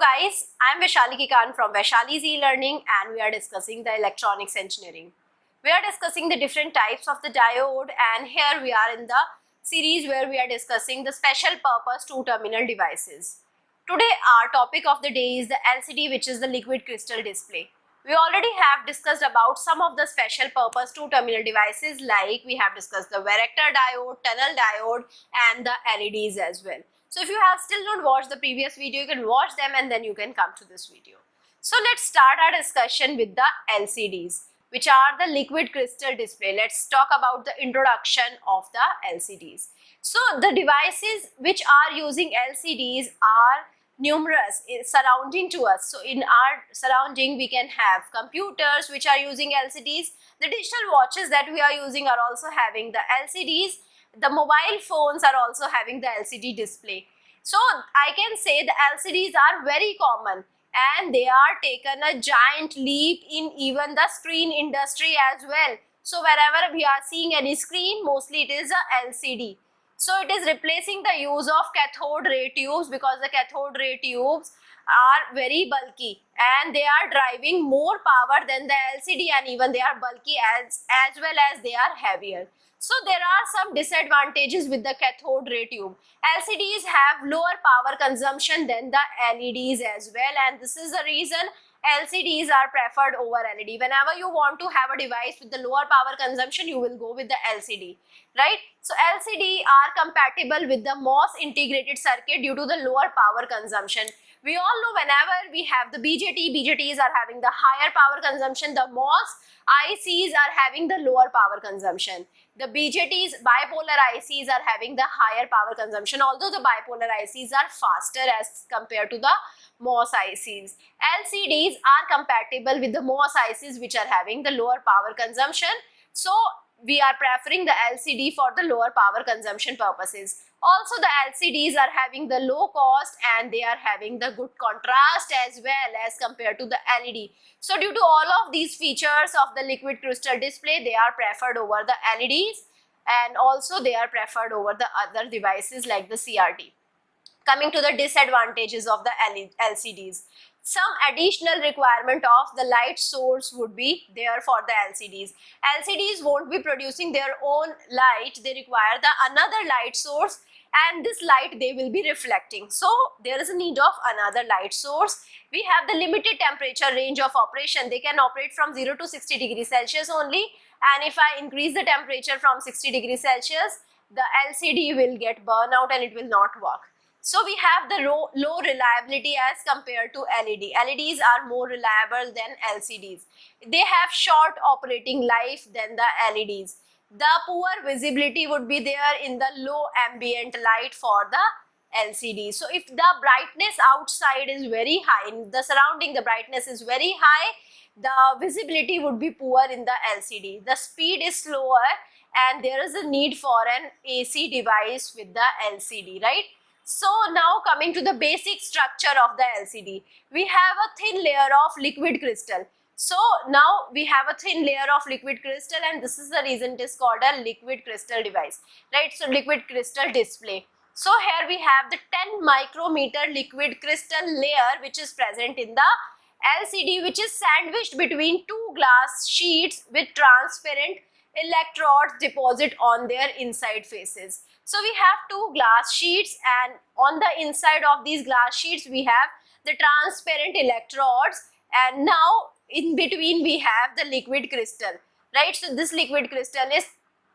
guys, I'm Vaishali Kikan from Vaishali's e-learning and we are discussing the electronics engineering. We are discussing the different types of the diode and here we are in the series where we are discussing the special purpose two-terminal devices. Today our topic of the day is the LCD, which is the liquid crystal display. We already have discussed about some of the special purpose two-terminal devices, like we have discussed the varactor diode, tunnel diode and the LEDs as well. So if you have still not watched the previous video, you can watch them and then you can come to this video. So let's start our discussion with the LCDs, which are the liquid crystal display. Let's talk about the introduction of the LCDs. So the devices which are using LCDs are numerous surrounding to us. So in our surrounding we can have computers which are using LCDs. The digital watches that we are using are also having the LCDs. The mobile phones are also having the LCD display. So I can say the LCDs are very common and they are taken a giant leap in even the screen industry as well. So wherever we are seeing any screen, mostly it is a LCD. So it is replacing the use of cathode ray tubes, because the cathode ray tubes are very bulky and they are driving more power than the LCD, and even they are bulky as well as they are heavier. So there are some disadvantages with the cathode ray tube. LCDs have lower power consumption than the LEDs as well, and this is the reason LCDs are preferred over LED. Whenever you want to have a device with the lower power consumption, you will go with the LCD, right? So LCD are compatible with the MOS integrated circuit due to the lower power consumption. We all know whenever we have the BJTs are having the higher power consumption, the MOS ICs are having the lower power consumption. The BJTs, bipolar ICs, are having the higher power consumption, although the bipolar ICs are faster as compared to the MOS ICs. LCDs are compatible with the MOS ICs which are having the lower power consumption. So we are preferring the LCD for the lower power consumption purposes. Also the LCDs are having the low cost and they are having the good contrast as well as compared to the LED. So due to all of these features of the liquid crystal display, they are preferred over the LEDs, and also they are preferred over the other devices like the CRT. Coming to the disadvantages of the LCDs. Some additional requirement of the light source would be there for the LCDs. LCDs won't be producing their own light, they require the another light source, and this light they will be reflecting. So there is a need of another light source. We have the limited temperature range of operation. They can operate from 0 to 60 degrees Celsius only, and if I increase the temperature from 60 degrees Celsius, the LCD will get burn out and it will not work. So we have the low reliability as compared to LED. LEDs are more reliable than LCDs. They have short operating life than the LEDs. The poor visibility would be there in the low ambient light for the LCD. So if the brightness outside is very high, in the surrounding the brightness is very high, the visibility would be poor in the LCD. The speed is slower and there is a need for an AC device with the LCD, right? So now coming to the basic structure of the LCD, we have a thin layer of liquid crystal. So now we have a thin layer of liquid crystal, and this is the reason it is called a liquid crystal device, right? So liquid crystal display. So here we have the 10 micrometer liquid crystal layer which is present in the LCD, which is sandwiched between two glass sheets with transparent electrodes deposit on their inside faces. So we have two glass sheets, and on the inside of these glass sheets we have the transparent electrodes, and now in between we have the liquid crystal, right? So this liquid crystal is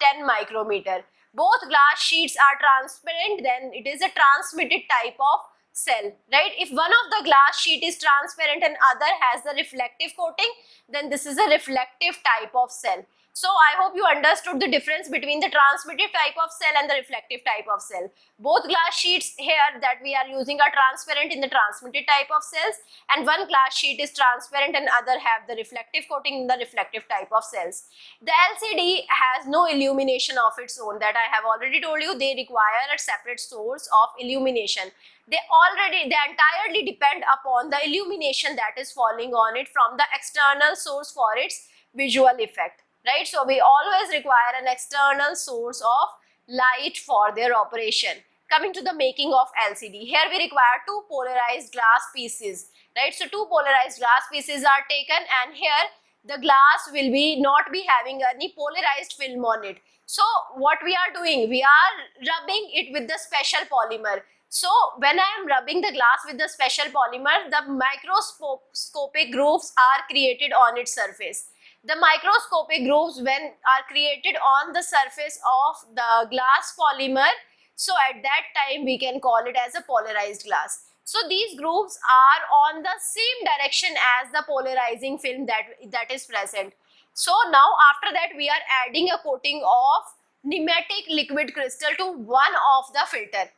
10 micrometer. Both glass sheets are transparent, then it is a transmitted type of cell, right? If one of the glass sheet is transparent and other has the reflective coating, then this is a reflective type of cell. So I hope you understood the difference between the transmitted type of cell and the reflective type of cell. Both glass sheets here that we are using are transparent in the transmitted type of cells, and one glass sheet is transparent and other have the reflective coating in the reflective type of cells. The LCD has no illumination of its own, that I have already told you. They require a separate source of illumination. They entirely depend upon the illumination that is falling on it from the external source for its visual effect, right? So we always require an external source of light for their operation. coming to the making of LCD. Here we require two polarized glass pieces, right? So two polarized glass pieces are taken, and here the glass will be not be having any polarized film on it. So what we are doing, we are rubbing it with the special polymer. So when I am rubbing the glass with the special polymer, the microscopic grooves are created on its surface. The microscopic grooves when are created on the surface of the glass polymer, so at that time we can call it as a polarized glass. So these grooves are on the same direction as the polarizing film that is present. So now after that we are adding a coating of nematic liquid crystal to one of the filter,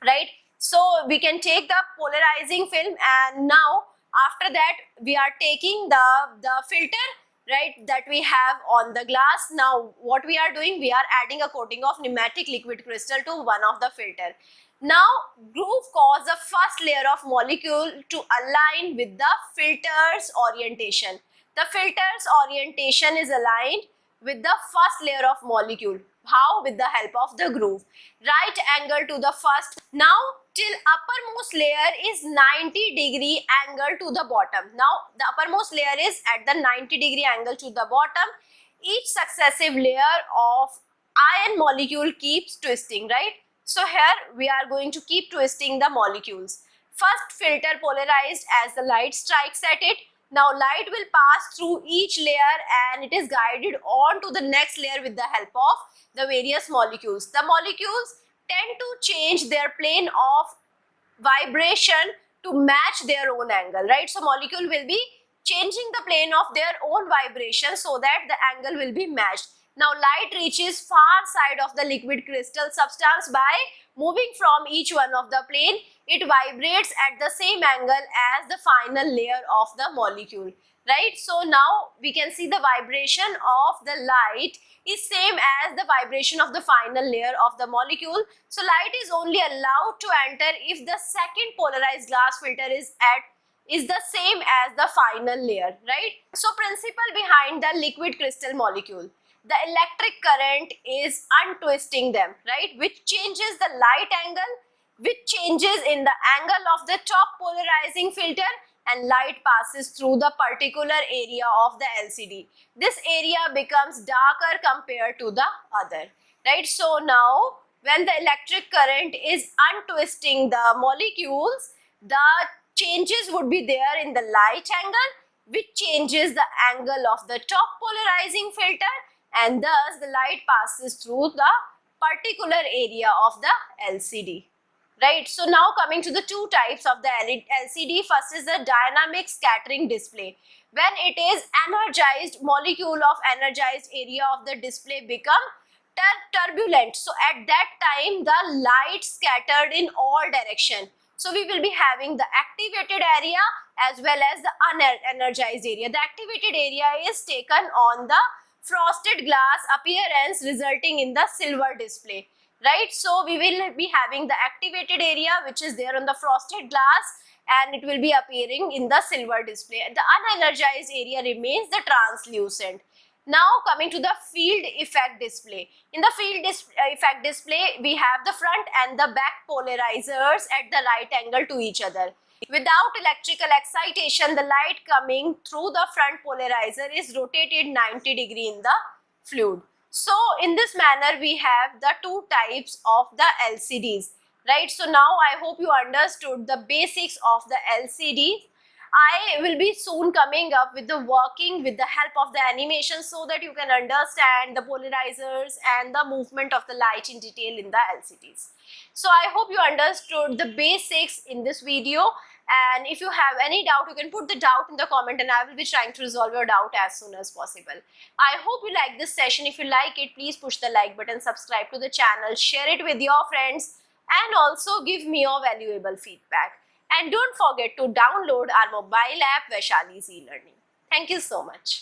right? So we can take the polarizing film, and now after that we are taking the filter, right, that we have on the glass. Now what we are doing, we are adding a coating of nematic liquid crystal to one of the filter. Now groove cause the first layer of molecule to align with the filter's orientation. The filter's orientation is aligned with the first layer of molecule. How? With the help of the groove. Right angle to the first. Now till uppermost layer is 90-degree angle to the bottom. Now the uppermost layer is at the 90-degree angle to the bottom. Each successive layer of ion molecule keeps twisting, right? So here we are going to keep twisting the molecules. First filter polarized as the light strikes at it. Now light will pass through each layer and it is guided on to the next layer with the help of the various molecules. The molecules tend to change their plane of vibration to match their own angle, right? So molecule will be changing the plane of their own vibration so that the angle will be matched. Now light reaches far side of the liquid crystal substance. By moving from each one of the plane, it vibrates at the same angle as the final layer of the molecule, right? So now we can see the vibration of the light is same as the vibration of the final layer of the molecule. So light is only allowed to enter if the second polarized glass filter is the same as the final layer, right? So principle behind the liquid crystal molecule. The electric current is untwisting them, right, which changes the light angle, which changes in the angle of the top polarizing filter, and light passes through the particular area of the LCD. This area becomes darker compared to the other, right? So now when the electric current is untwisting the molecules, the changes would be there in the light angle, which changes the angle of the top polarizing filter, and thus the light passes through the particular area of the LCD, right? So now coming to the two types of the LCD. First is the dynamic scattering display. When it is energized, molecule of energized area of the display become turbulent. So at that time the light scattered in all direction. So we will be having the activated area as well as the unenergized area. The activated area is taken on the frosted glass appearance, resulting in the silver display, right? So we will be having the activated area which is there on the frosted glass, and it will be appearing in the silver display. The unenergized area remains the translucent. Now coming to the field effect display. In the field effect display, we have the front and the back polarizers at the right angle to each other. Without electrical excitation, the light coming through the front polarizer is rotated 90 degree in the fluid. So in this manner we have the two types of the LCDs, right? So now I hope you understood the basics of the LCD. I will be soon coming up with the working with the help of the animation so that you can understand the polarizers and the movement of the light in detail in the LCDs. So I hope you understood the basics in this video, and if you have any doubt, you can put the doubt in the comment and I will be trying to resolve your doubt as soon as possible. I hope you like this session. If you like it, please push the like button, subscribe to the channel, share it with your friends, and also give me your valuable feedback. And don't forget to download our mobile app Vaishali's e-learning. Thank you so much.